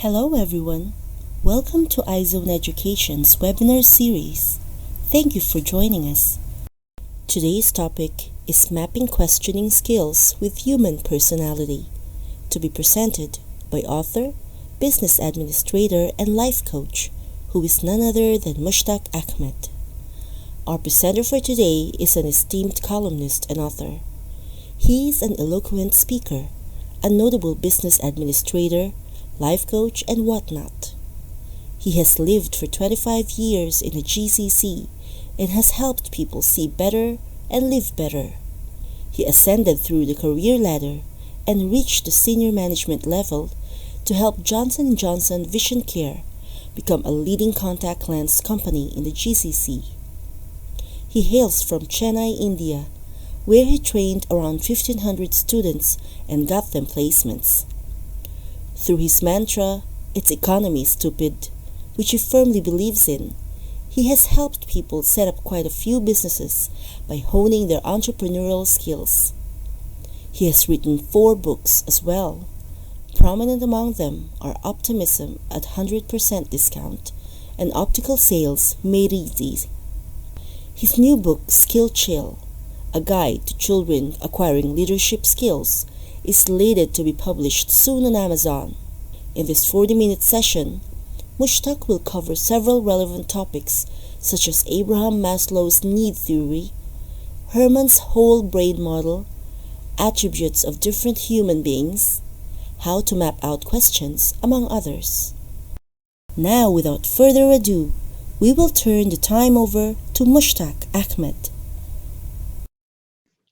Hello everyone. Welcome to Eyezone Education's webinar series. Thank you for joining us. Today's topic is mapping questioning skills with human personality, to be presented by author, business administrator, and life coach, who is none other than Mushtaq Ahmed. Our presenter for today is an esteemed columnist and author. He is an eloquent speaker, a notable business administrator, life coach, and whatnot. He has lived for 25 years in the GCC and has helped people see better and live better. He ascended through the career ladder and reached the senior management level to help Johnson & Johnson Vision Care become a leading contact lens company in the GCC. He hails from Chennai, India, where he trained around 1,500 students and got them placements. Through his mantra, "It's economy, stupid," which he firmly believes in, he has helped people set up quite a few businesses by honing their entrepreneurial skills. He has written 4 books as well. Prominent among them are Optimism at 100% discount and Optical Sales Made Easy. His new book, Skill Chill, a guide to children acquiring leadership skills, is slated to be published soon on Amazon. In this 40-minute session, Mushtaq will cover several relevant topics such as Abraham Maslow's need theory, Herrmann's whole brain model, attributes of different human beings, how to map out questions, among others. Now, without further ado, we will turn the time over to Mushtaq Ahmed.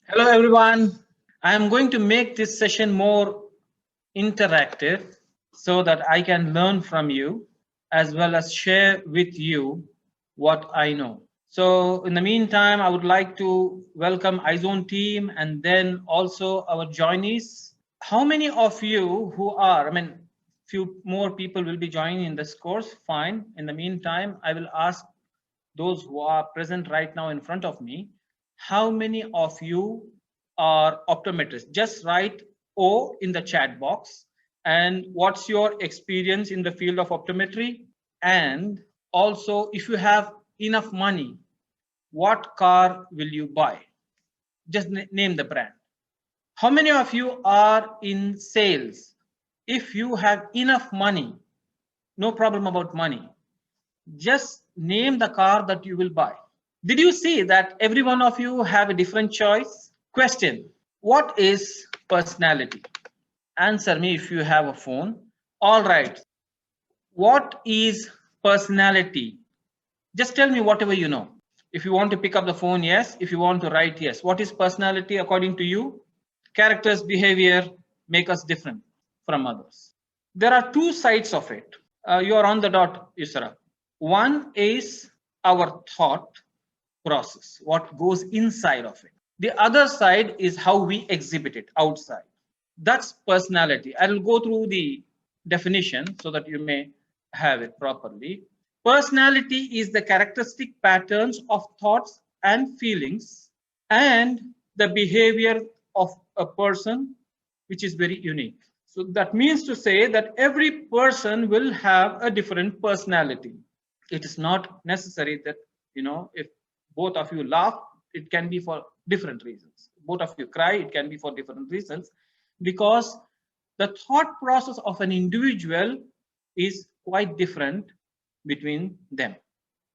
Hello everyone. I am going to make this session more interactive so that I can learn from you as well as share with you what I know. So in the meantime, I would like to welcome Eyezone team and then also our joinees. How many of you who are, few more people will be joining in this course, fine. In the meantime, I will ask those who are present right now in front of me, how many of you are optometrists? Just write O in the chat box. And what's your experience in the field of optometry? And also, if you have enough money, what car will you buy? Just name the brand. How many of you are in sales? If you have enough money, no problem about money, just name the car that you will buy. Did you see that every one of you have a different choice? Question: what is personality? Answer me if you have a phone. All right. What is personality? Just tell me whatever you know. If you want to pick up the phone, yes. If you want to write, yes. What is personality according to you? Characters, behavior make us different from others. There are 2 sides of it. You are on the dot, Yusra. One is our thought process, what goes inside of it. The other side is how we exhibit it outside. That's personality. I will go through the definition so that you may have it properly. Personality is the characteristic patterns of thoughts and feelings and the behavior of a person, which is very unique. So that means to say that every person will have a different personality. It is not necessary that, if both of you laugh, it can be for different reasons. Both of you cry, it can be for different reasons, because the thought process of an individual is quite different between them.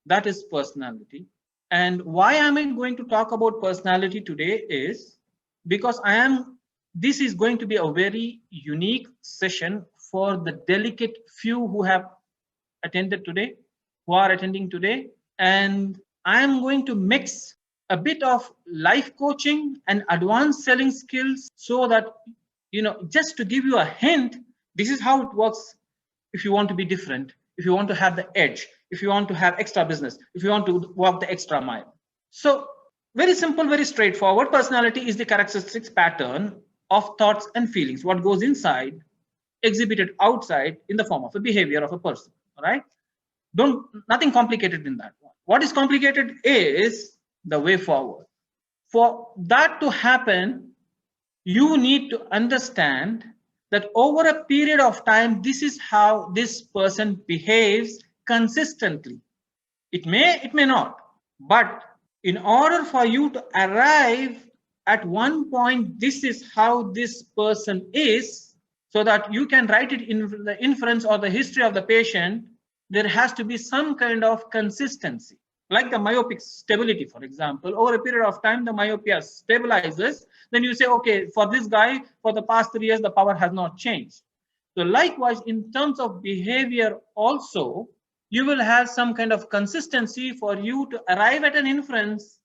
That is personality. And why am I going to talk about personality today is because this is going to be a very unique session for the delicate few who have attended today, who are attending today. And I am going to mix a bit of life coaching and advanced selling skills so that, just to give you a hint, this is how it works if you want to be different, if you want to have the edge, if you want to have extra business, if you want to walk the extra mile. So very simple, very straightforward. Personality is the characteristics pattern of thoughts and feelings, what goes inside, exhibited outside in the form of a behavior of a person. All right. Nothing complicated in that one. What is complicated is the way forward. For that to happen, you need to understand that over a period of time, this is how this person behaves consistently. It may not, but in order for you to arrive at one point, this is how this person is, so that you can write it in the inference or the history of the patient, there has to be some kind of consistency. Like the myopic stability, for example, over a period of time, the myopia stabilizes. Then you say, okay, for this guy, for the past 3 years, the power has not changed. So likewise, in terms of behavior also, you will have some kind of consistency for you to arrive at an inference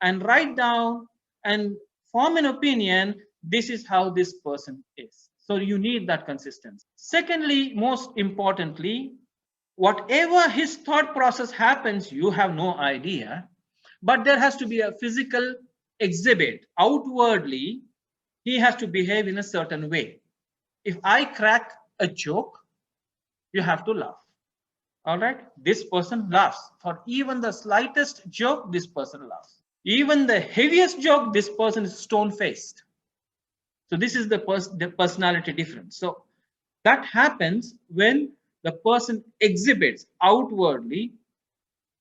and write down and form an opinion. This is how this person is. So you need that consistency. Secondly, most importantly, whatever his thought process happens, you have no idea, but there has to be a physical exhibit. Outwardly, he has to behave in a certain way. If I crack a joke, you have to laugh. All right, this person laughs. For even the slightest joke, this person laughs. Even the heaviest joke, this person is stone-faced. So this is the personality difference. So that happens when the person exhibits outwardly,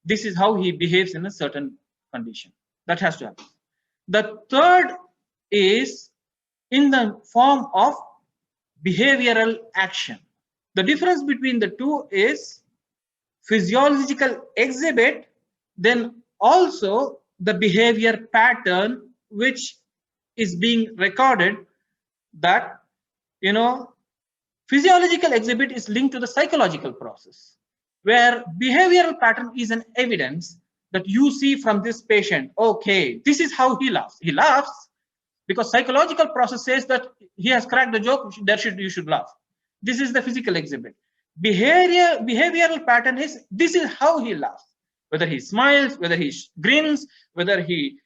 this is how he behaves in a certain condition. That has to happen. The third is in the form of behavioral action. The difference between the two is physiological exhibit, then also the behavior pattern which is being recorded. That, physiological exhibit is linked to the psychological process, where behavioral pattern is an evidence that you see from this patient. Okay, this is how he laughs. He laughs because psychological process says that he has cracked the joke, you should laugh. This is the physical exhibit. Behavioral pattern is, this is how he laughs. Whether he smiles, whether he grins, whether he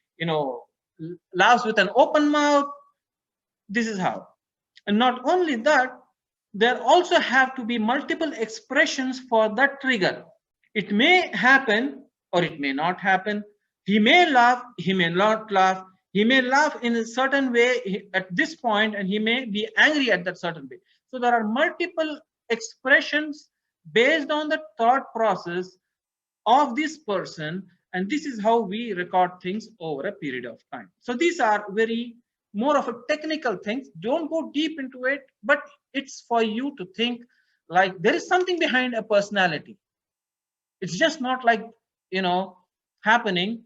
laughs with an open mouth, this is how. And not only that, there also have to be multiple expressions for that trigger. It may happen or it may not happen. He may laugh, he may not laugh. He may laugh in a certain way at this point, and he may be angry at that certain way. So there are multiple expressions based on the thought process of this person, and this is how we record things over a period of time. So these are very more of a technical things. Don't go deep into it, but it's for you to think like there is something behind a personality. It's just not like happening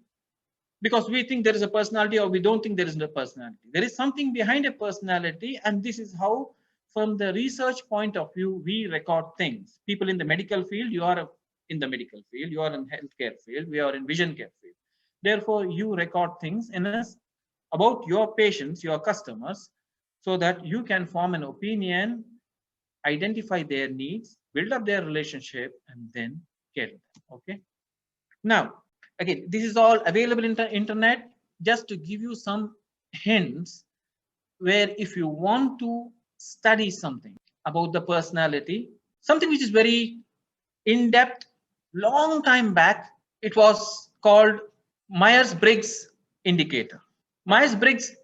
because we think there is a personality or we don't think there is a personality. There is something behind a personality, and this is how, from the research point of view, we record things. People in the medical field, you are in the medical field, you are in healthcare field, we are in vision care field. Therefore, you record things about your patients, your customers, so that you can form an opinion, identify their needs, build up their relationship, and then care them. Okay. Now, again, this is all available in the internet. Just to give you some hints, where if you want to study something about the personality, something which is very in-depth, long time back, it was called Myers-Briggs indicator. Myers-Briggs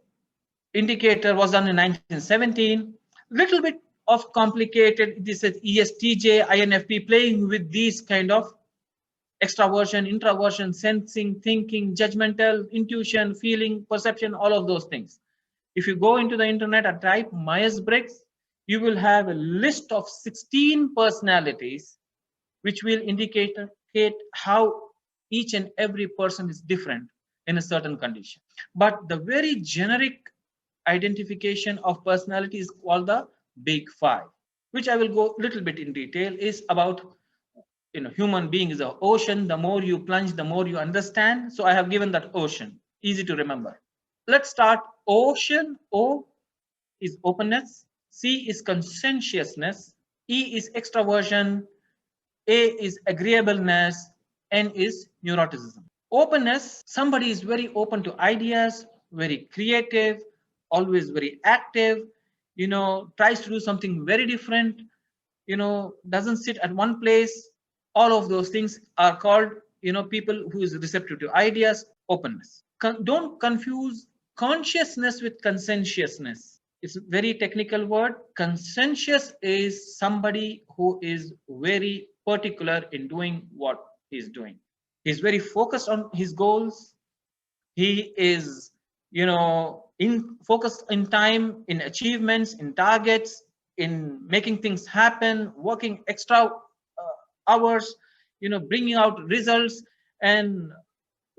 indicator was done in 1917. Little bit of complicated. This is ESTJ, INFP, playing with these kind of extraversion, introversion, sensing, thinking, judgmental, intuition, feeling, perception, all of those things. If you go into the internet and type Myers-Briggs, you will have a list of 16 personalities which will indicate how each and every person is different in a certain condition. But the very generic identification of personality is called the Big Five, which I will go a little bit in detail, is about human being is an ocean. The more you plunge, the more you understand. So I have given that ocean, easy to remember. Let's start. Ocean. O is openness, C is conscientiousness, E is extraversion, A is agreeableness, N is neuroticism. Openness, somebody is very open to ideas, very creative, always very active, tries to do something very different, doesn't sit at one place. All of those things are called, people who is receptive to ideas, openness. Don't confuse consciousness with conscientiousness. It's a very technical word. Conscientious is somebody who is very particular in doing what he's doing. He's very focused on his goals. He is, in focused in time, in achievements, in targets, in making things happen, working extra hours, bringing out results. And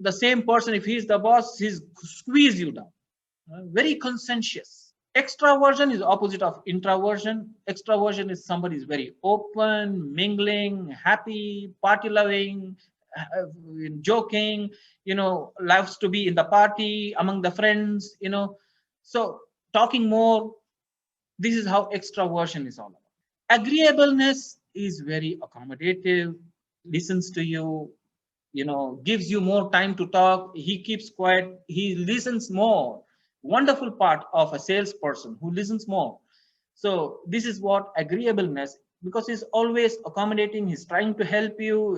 the same person, if he's the boss, he's squeeze you down. Very conscientious. Extraversion is opposite of introversion. Extraversion is somebody who's very open, mingling, happy, party loving, joking, loves to be in the party among the friends, so talking more. This is how extraversion is all about. Agreeableness is very accommodative, listens to you, gives you more time to talk. He keeps quiet, he listens more. Wonderful part of a salesperson who listens more. So this is what agreeableness, because he's always accommodating, he's trying to help you,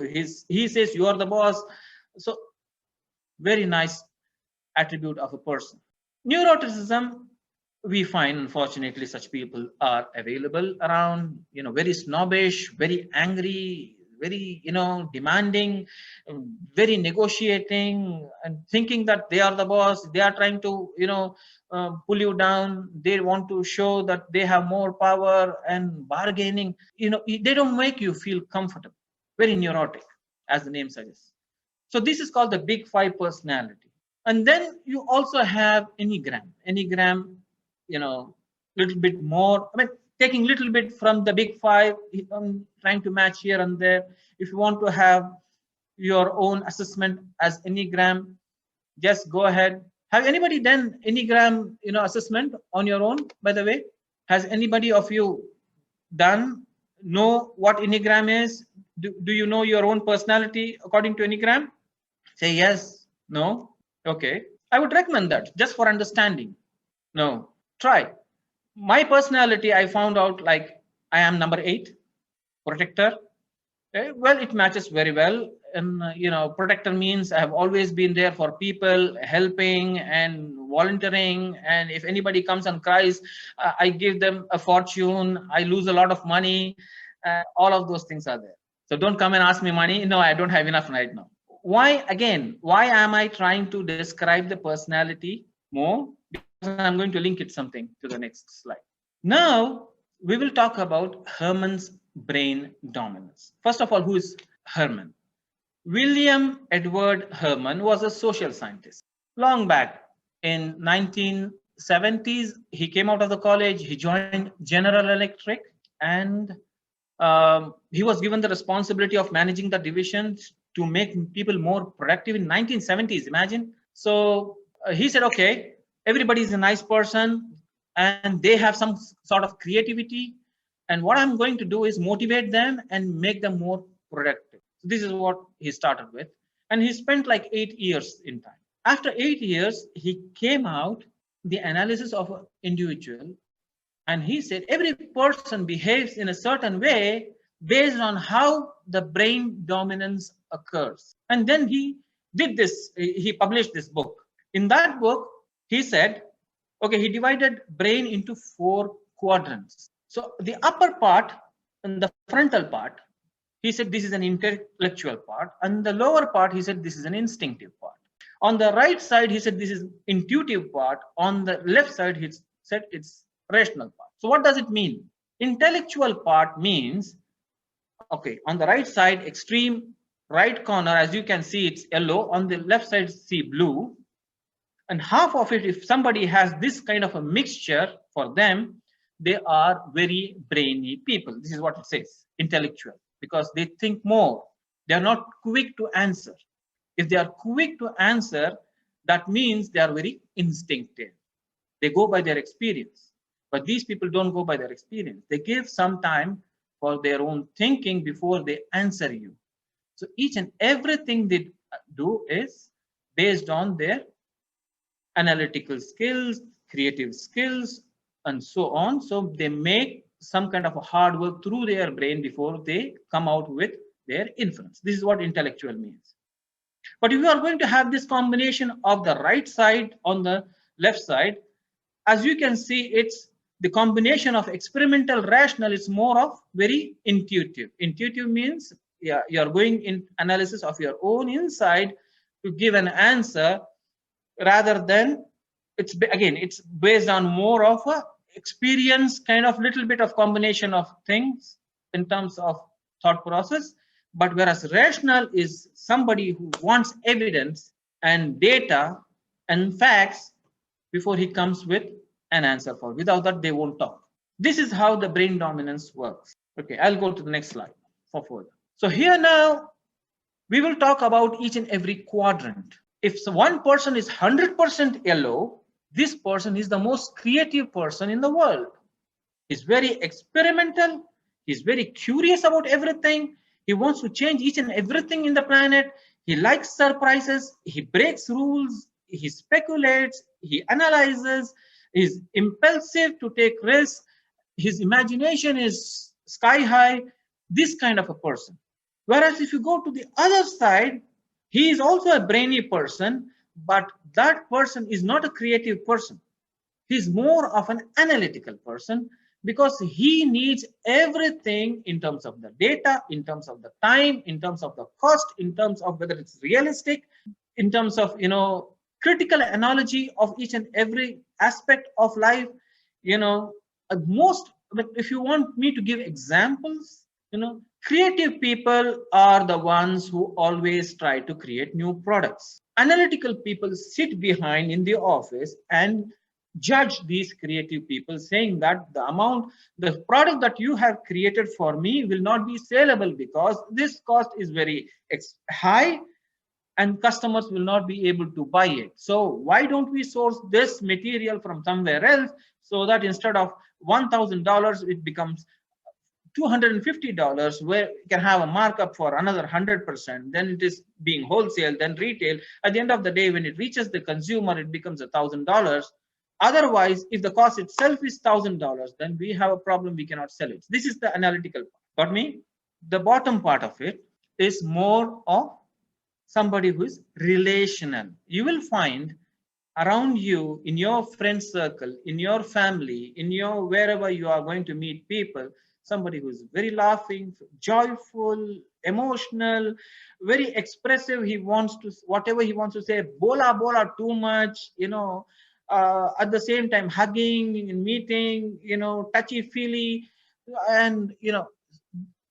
he says you are the boss. So very nice attribute of a person. Neuroticism, we find unfortunately such people are available around, very snobbish, very angry, very demanding, very negotiating, and thinking that they are the boss. They are trying to pull you down. They want to show that they have more power, and bargaining. They don't make you feel comfortable. Very neurotic, as the name suggests. So this is called the big five personality. And then you also have enneagram. Enneagram, little bit more. I mean, taking little bit from the big five, trying to match here and there. If you want to have your own assessment as enneagram, just go ahead. Have anybody done enneagram, assessment on your own? By the way, has anybody of you done? Know what enneagram is? Do you know your own personality according to enneagram? Say yes. No. Okay. I would recommend that just for understanding. No. Try. My personality, I found out like I am number 8, protector. Okay. Well, it matches very well. And protector means I have always been there for people, helping and volunteering. And if anybody comes and cries, I give them a fortune. I lose a lot of money. All of those things are there. So don't come and ask me money. No, I don't have enough right now. Why am I trying to describe the personality more? Because I'm going to link it something to the next slide. Now we will talk about Hermann's brain dominance. First of all, who is Herrmann? William Edward Herrmann was a social scientist. Long back in 1970s, he came out of the college, he joined General Electric, and he was given the responsibility of managing the divisions to make people more productive in 1970s, imagine. So he said, okay, everybody is a nice person and they have some sort of creativity. And what I'm going to do is motivate them and make them more productive. So this is what he started with. And he spent like 8 years in time. After 8 years, he came out the analysis of an individual. And he said, every person behaves in a certain way based on how the brain dominance occurs. And then he did this, he published this book. In that book, he said, okay, he divided brain into 4 quadrants. So the upper part and the frontal part, he said this is an intellectual part. And the lower part, he said this is an instinctive part. On the right side, he said this is intuitive part. On the left side, he said it's rational part. So what does it mean? Intellectual part means, okay, on the right side, extreme right corner, as you can see, it's yellow. On the left side, see blue. And half of it, if somebody has this kind of a mixture for them, they are very brainy people. This is what it says, intellectual, because they think more. They are not quick to answer. If they are quick to answer, that means they are very instinctive. They go by their experience. But these people don't go by their experience. They give some time for their own thinking before they answer you. So each and everything they do is based on their analytical skills, creative skills, and so on. So they make some kind of a hard work through their brain before they come out with their inference. This is what intellectual means. But if you are going to have this combination of the right side on the left side, as you can see, it's The combination of experimental rational is more of very intuitive. Intuitive means, yeah, you're going in analysis of your own inside to give an answer, rather than it's based on more of a experience, kind of little bit of combination of things in terms of thought process. But whereas rational is somebody who wants evidence and data and facts before he comes with an answer for. Without that, they won't talk. This is how the brain dominance works. Okay, I'll go to the next slide for further. So here now, we will talk about each and every quadrant. If one person is 100% yellow, this person is the most creative person in the world. He's very experimental. He's very curious about everything. He wants to change each and everything in the planet. He likes surprises. He breaks rules. He speculates. He analyzes. He's impulsive to take risks. His imagination is sky high. This kind of a person. Whereas if you go to the other side, he is also a brainy person, but that person is not a creative person. He's more of an analytical person, because he needs everything in terms of the data, in terms of the time, in terms of the cost, in terms of whether it's realistic, in terms of, critical analogy of each and every aspect of life. But if you want me to give examples, creative people are the ones who always try to create new products. Analytical people sit behind in the office and judge these creative people, saying that the product that you have created for me will not be saleable because this cost is very high and customers will not be able to buy it. So why don't we source this material from somewhere else, so that instead of $1,000 it becomes $250, where you can have a markup for another 100%. Then it is being wholesale, then retail. At the end of the day, when it reaches the consumer, it becomes $1,000. Otherwise, if the cost itself is $1,000, then we have a problem. We cannot sell it. This is the analytical part. But the bottom part of it is more of somebody who is relational. You will find around you, in your friend circle, in your family, in your wherever you are going to meet people, somebody who is very laughing, joyful, emotional, very expressive. He wants to, whatever he wants to say, bola too much, at the same time hugging in meeting, touchy feely, and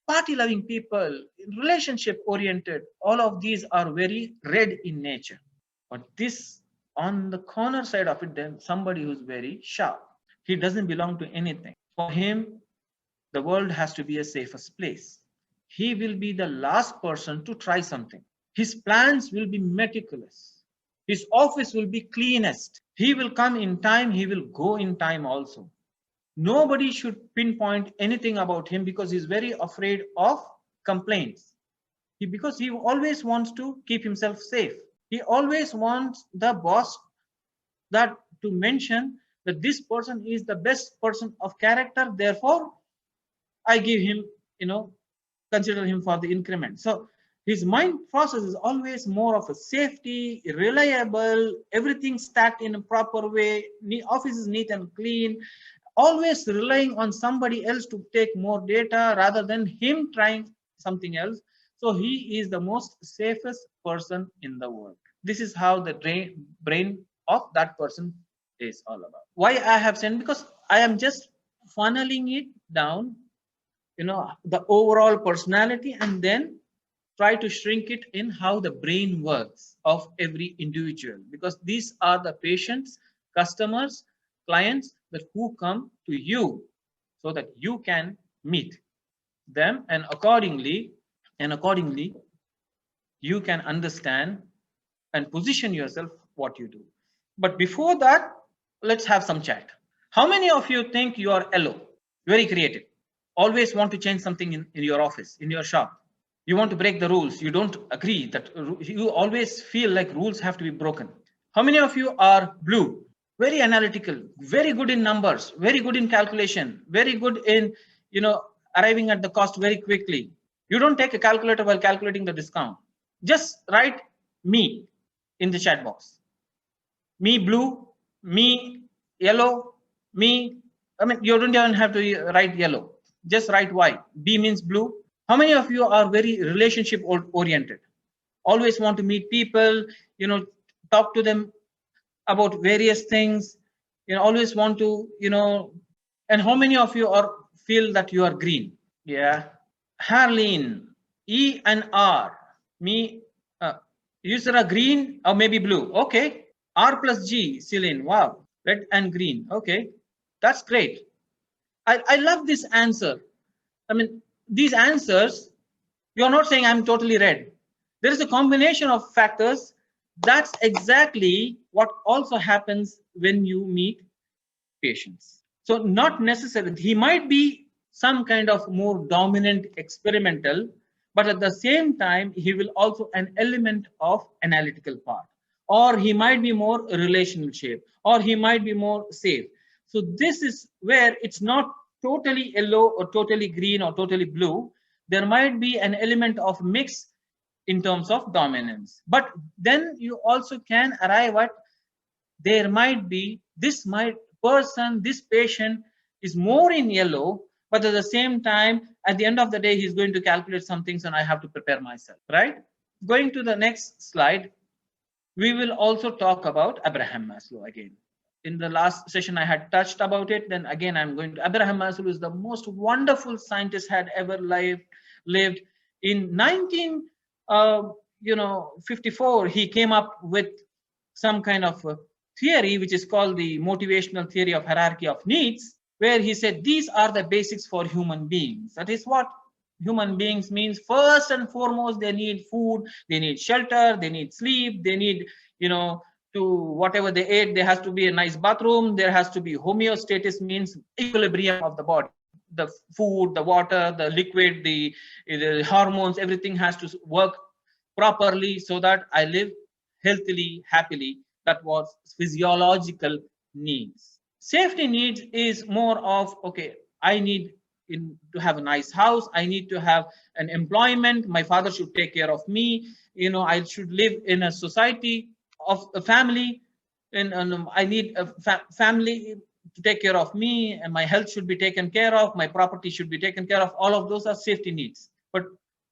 party loving people, relationship oriented. All of these are very red in nature. But this, on the corner side of it, then somebody who's very sharp. He doesn't belong to anything. For him, the world has to be a safest place. He will be the last person to try something. His plans will be meticulous. His office will be cleanest. He will come in time. He will go in time also. Nobody should pinpoint anything about him, because he's very afraid of complaints. Because he always wants to keep himself safe. He always wants the boss to mention that this person is the best person of character. Therefore, I give him, consider him for the increment. So his mind process is always more of a safety, reliable, everything stacked in a proper way, office is neat and clean, always relying on somebody else to take more data rather than him trying something else. So he is the most safest person in the world. This is how the brain of that person is all about. Why I have said, because I am just funneling it down, the overall personality, and then try to shrink it in how the brain works of every individual, because these are the patients, customers, clients who come to you, so that you can meet them, and accordingly you can understand and position yourself what you do. But before that, let's have some chat. How many of you think you are yellow, very creative, always want to change something in your office, in your shop? You want to break the rules. You don't agree that you always feel like rules have to be broken. How many of you are blue? Very analytical, very good in numbers, very good in calculation, very good in, arriving at the cost very quickly. You don't take a calculator while calculating the discount. Just write me in the chat box. Me blue, me yellow, me I mean, you don't even have to write yellow. Just write white. B means blue. How many of you are very relationship oriented? Always want to meet people, talk to them about various things, always want to, and how many of you are feel that you are green? Yeah. Harleen, E and R. Me, you said a green or maybe blue. Okay. R plus G, Celine. Wow. Red and green. Okay. That's great. I love this answer. I mean, these answers, you're not saying I'm totally red. There is a combination of factors. That's exactly what also happens when you meet patients. So not necessarily, he might be some kind of more dominant experimental, but at the same time, he will also an element of analytical part, or he might be more relationship, or he might be more safe. So this is where it's not totally yellow or totally green or totally blue. There might be an element of mix in terms of dominance. But then you also can arrive at there might be this might person, this patient is more in yellow, but at the same time, at the end of the day, he's going to calculate some things and I have to prepare myself, right? Going to the next slide, we will also talk about Abraham Maslow again. In the last session, I had touched about it. Then again, I'm going to Abraham Maslow is the most wonderful scientist had ever lived. In 1954, he came up with some kind of theory, which is called the motivational theory of hierarchy of needs, where he said these are the basics for human beings. That is what human beings means. First and foremost, they need food, they need shelter, they need sleep, they need, to whatever they ate, there has to be a nice bathroom, there has to be homeostasis, means equilibrium of the body. The food, the water, the liquid, the hormones, everything has to work properly so that I live healthily, happily. That was physiological needs. Safety needs is more of, okay, I need to have a nice house, I need to have an employment, my father should take care of me, I should live in a society of a family, and I need a family to take care of me, and my health should be taken care of, my property should be taken care of. All of those are safety needs. But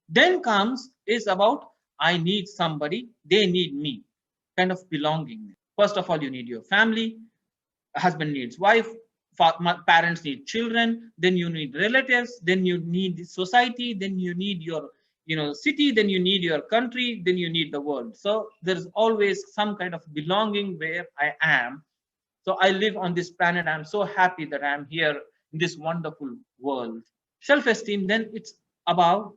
then comes is about I need somebody, they need me, kind of belonging. First of all, you need your family, husband needs wife, parents need children, then you need relatives, then you need society, then you need your city, then you need your country, then you need the world. So there's always some kind of belonging where I am. So I live on this planet, I'm so happy that I'm here in this wonderful world. Self-esteem, then it's about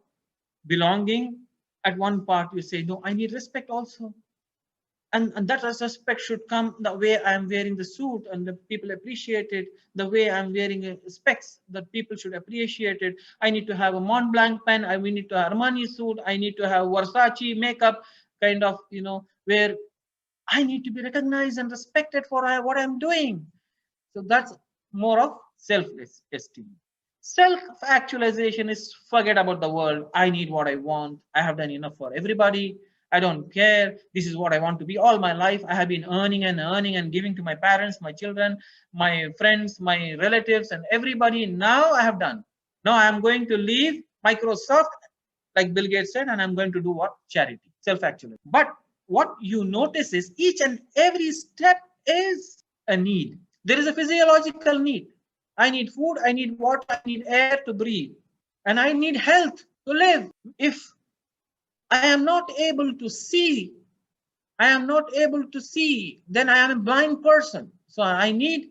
belonging. At one part you say, no, I need respect also, and that respect should come the way I'm wearing the suit and the people appreciate it, the way I'm wearing specs, that people should appreciate it. I need to have a Mont Blanc pen, we need to have Armani suit, I need to have Versace makeup, kind of, where I need to be recognized and respected for what I'm doing. So that's more of self-esteem. Self-actualization is forget about the world. I need what I want. I have done enough for everybody. I don't care. This is what I want to be all my life. I have been earning and giving to my parents, my children, my friends, my relatives, and everybody. Now I have done. Now I am going to leave Microsoft, like Bill Gates said, and I'm going to do what? Charity, self-actualization. But what you notice is each and every step is a need. There is a physiological need. I need food, I need water, I need air to breathe, and I need health to live. If I am not able to see, then I am a blind person. So I need,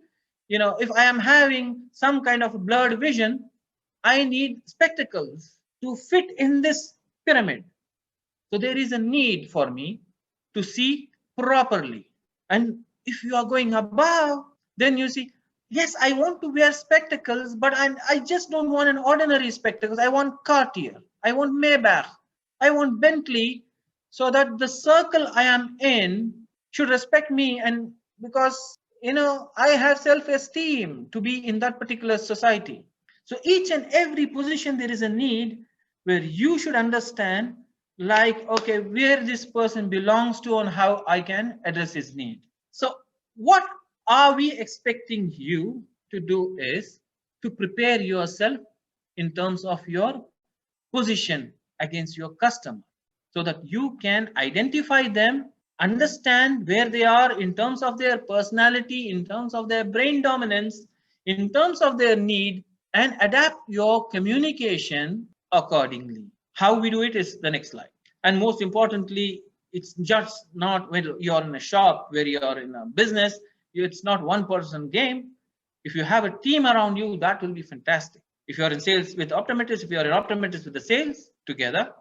if I am having some kind of blurred vision, I need spectacles to fit in this pyramid. So there is a need for me to see properly. And if you are going above, then you see, yes, I want to wear spectacles, but I just don't want an ordinary spectacles. I want Cartier, I want Maybach, I want Bentley, so that the circle I am in should respect me. And because, I have self-esteem to be in that particular society. So each and every position, there is a need where you should understand, like, okay, where this person belongs to and how I can address his need. So what are we expecting you to do is to prepare yourself in terms of your position against your customer so that you can identify them, understand where they are in terms of their personality, in terms of their brain dominance, in terms of their need, and adapt your communication accordingly. How we do it is the next slide. And most importantly, it's just not when you're in a shop, where you're in a business, it's not one person game. If you have a team around you, that will be fantastic. If you're in sales with optometrists, if you're in optometrists with the sales together,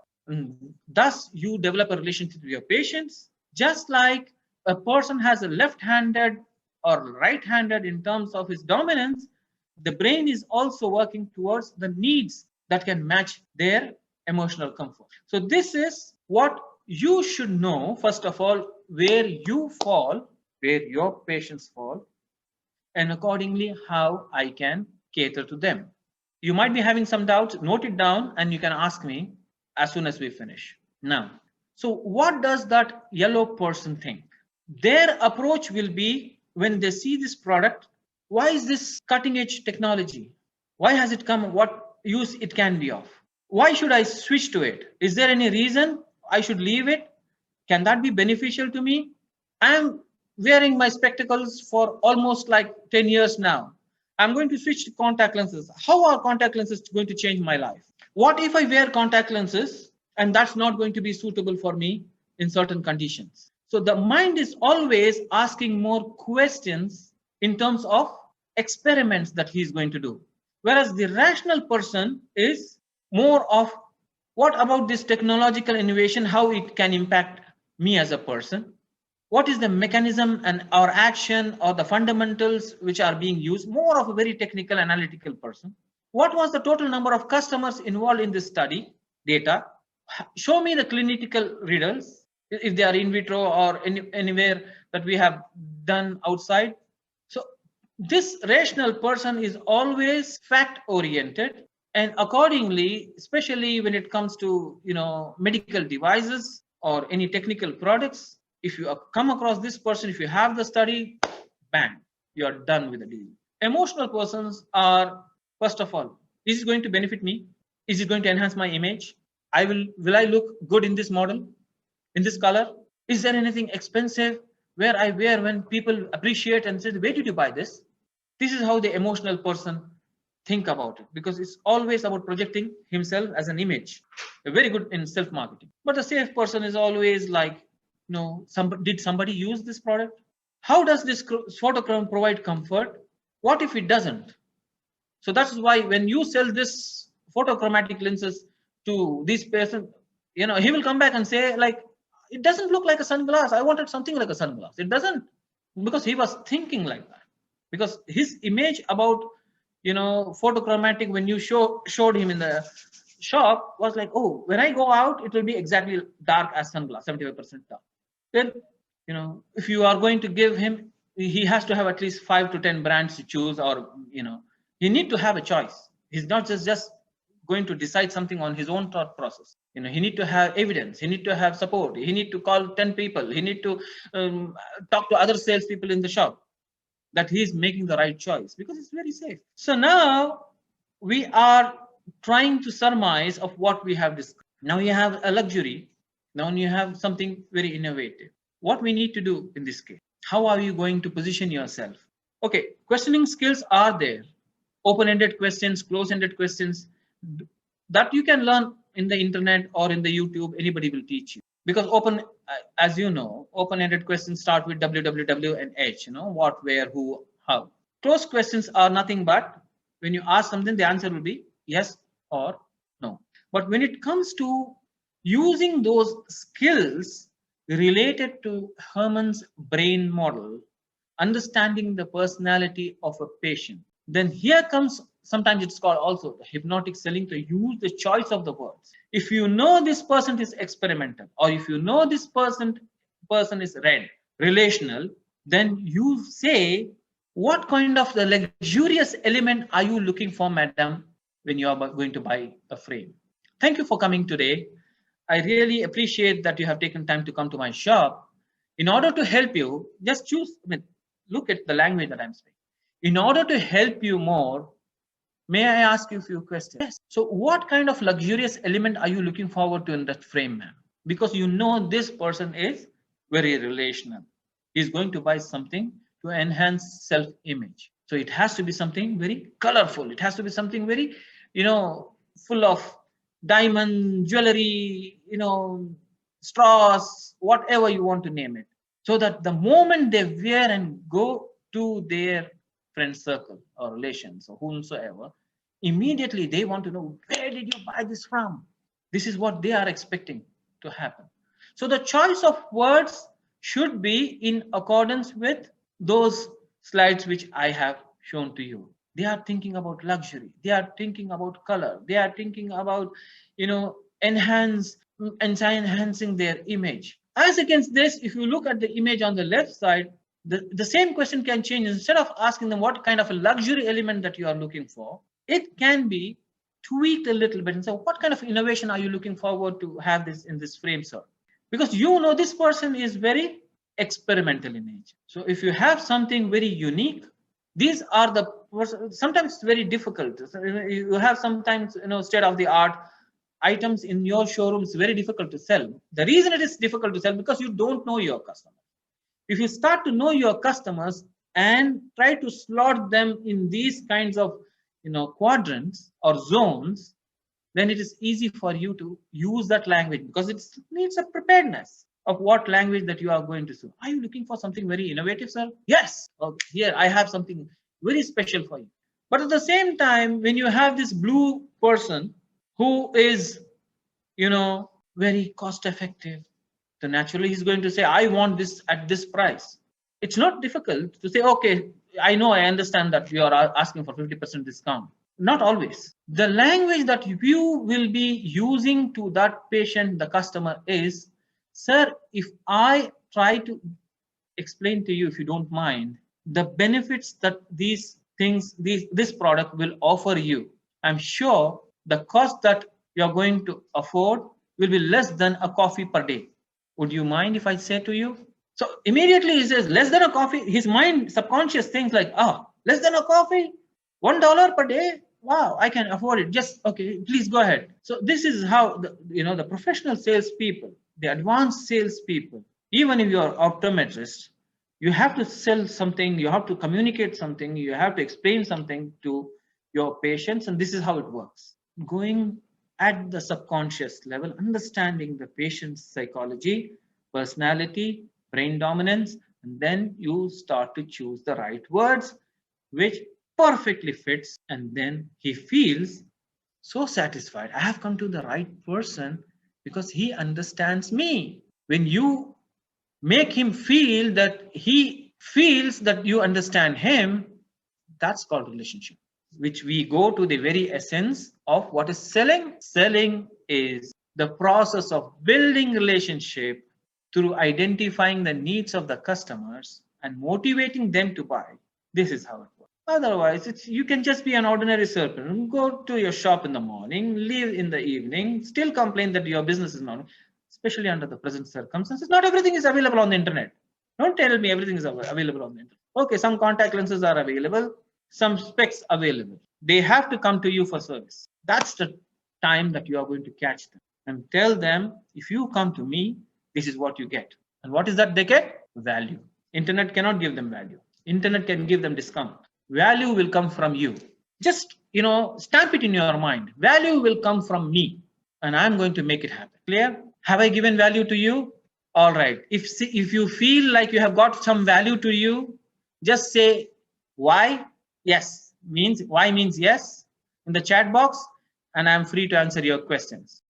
thus you develop a relationship with your patients. Just like a person has a left-handed or right-handed in terms of his dominance, the brain is also working towards the needs that can match their emotional comfort. So this is what you should know, first of all, where you fall, where your patients fall, and accordingly how I can cater to them. You might be having some doubts, note it down, and you can ask me as soon as we finish. Now, so what does that yellow person think? Their approach will be, when they see this product, why is this cutting edge technology? Why has it come? What use it can be of? Why should I switch to it? Is there any reason I should leave it? Can that be beneficial to me? I am wearing my spectacles for almost like 10 years now. I'm going to switch to contact lenses. How are contact lenses going to change my life? What if I wear contact lenses and that's not going to be suitable for me in certain conditions? So the mind is always asking more questions in terms of experiments that he's going to do. Whereas the rational person is more of, what about this technological innovation, how it can impact me as a person? What is the mechanism and our action or the fundamentals which are being used? More of a very technical analytical person. What was the total number of customers involved in this study data? Show me the clinical riddles, if they are in vitro or anywhere that we have done outside. So this rational person is always fact oriented, and accordingly, especially when it comes to medical devices or any technical products, if you come across this person, if you have the study, bang, you are done with the deal. Emotional persons are, first of all, is it going to benefit me? Is it going to enhance my image? Will I look good in this model, in this color? Is there anything expensive where I wear when people appreciate and say, where did you buy this? This is how the emotional person think about it, because it's always about projecting himself as an image. They're very good in self-marketing. But the safe person is always like, did somebody use this product? How does this photochrome provide comfort? What if it doesn't? So that's why when you sell this photochromatic lenses to this person, he will come back and say, like, it doesn't look like a sunglass. I wanted something like a sunglass. It doesn't, because he was thinking like that. Because his image about, photochromatic, when you showed him in the shop, was like, oh, when I go out, it will be exactly dark as sunglass, 75% dark. Then, if you are going to give him, he has to have at least 5 to 10 brands to choose, or, he need to have a choice. He's not just going to decide something on his own thought process. He need to have evidence. He need to have support. He need to call 10 people. He need to talk to other salespeople in the shop that he's making the right choice, because it's very safe. So now we are trying to surmise of what we have discussed. Now you have a luxury. Now you have something very innovative. What we need to do in this case? How are you going to position yourself? Okay, questioning skills are there. Open-ended questions, close-ended questions, that you can learn in the internet or in the YouTube. Anybody will teach you. Because as you know, open-ended questions start with www and h, what, where, who, how. Closed questions are nothing but, when you ask something, the answer will be yes or no. But when it comes to using those skills related to Herrmann's brain model, understanding the personality of a patient, then here comes, sometimes it's called also the hypnotic selling, to use the choice of the words. If you know this person is experimental, or if you know this person is relational, then you say, what kind of the luxurious element are you looking for, madam, when you are going to buy a frame? Thank you for coming today. I really appreciate that you have taken time to come to my shop. In order to help you, just look at the language that I'm speaking. In order to help you more, may I ask you a few questions? Yes. So what kind of luxurious element are you looking forward to in that frame, ma'am? Because you know this person is very relational. He's going to buy something to enhance self-image. So it has to be something very colorful. It has to be something very, full of diamond jewelry, straws, whatever you want to name it. So that the moment they wear and go to their friend circle or relations or whomsoever, immediately they want to know, where did you buy this from? This is what they are expecting to happen. So the choice of words should be in accordance with those slides which I have shown to you. They are thinking about luxury. They are thinking about color. They are thinking about, enhancing their image. As against this, if you look at the image on the left side, the same question can change. Instead of asking them what kind of a luxury element that you are looking for, it can be tweaked a little bit and say, what kind of innovation are you looking forward to have this in this frame, sir? Because this person is very experimental in nature. So if you have something very unique, these are the sometimes it's very difficult. You have sometimes state of the art items in your showroom is very difficult to sell. The reason it is difficult to sell because you don't know your customer. If you start to know your customers and try to slot them in these kinds of quadrants or zones, then it is easy for you to use that language because it needs a preparedness of what language that you are going to say. Are you looking for something very innovative, sir? Yes. Okay, here I have something very special for you. But at the same time, when you have this blue person who is, very cost effective, so naturally he's going to say, I want this at this price. It's not difficult to say, okay, I understand that you are asking for 50% discount. Not always. The language that you will be using to that patient, the customer is, sir, if I try to explain to you, if you don't mind, the benefits that this product will offer you, I'm sure the cost that you're going to afford will be less than a coffee per day. Would you mind if I say to you? So immediately he says, less than a coffee. His mind subconscious thinks like, less than a coffee, $1 per day. Wow, I can afford it. Just okay, please go ahead. So this is how the professional salespeople, the advanced salespeople, even if you are optometrist, you have to sell something, you have to communicate something, you have to explain something to your patients, and this is how it works. Going at the subconscious level, understanding the patient's psychology, personality, brain dominance, and then you start to choose the right words, which perfectly fits, and then he feels so satisfied. I have come to the right person because he understands me. When you make him feel that he feels that you understand him, that's called relationship, which we go to the very essence of what is selling. Selling is the process of building relationship through identifying the needs of the customers and motivating them to buy. This is how it works. Otherwise, you can just be an ordinary salesperson. Go to your shop in the morning, leave in the evening, still complain that your business is not, especially under the present circumstances. Not everything is available on the internet. Don't tell me everything is available on the internet. Okay, some contact lenses are available, some specs available. They have to come to you for service. That's the time that you are going to catch them and tell them, if you come to me, this is what you get. And what is that they get? Value. Internet cannot give them value. Internet can give them discount. Value will come from you. Just, stamp it in your mind. Value will come from me, and I'm going to make it happen. Clear? Have I given value to you? All right. If you feel like you have got some value to you, just say why. Yes means why means yes in the chat box, and I'm free to answer your questions.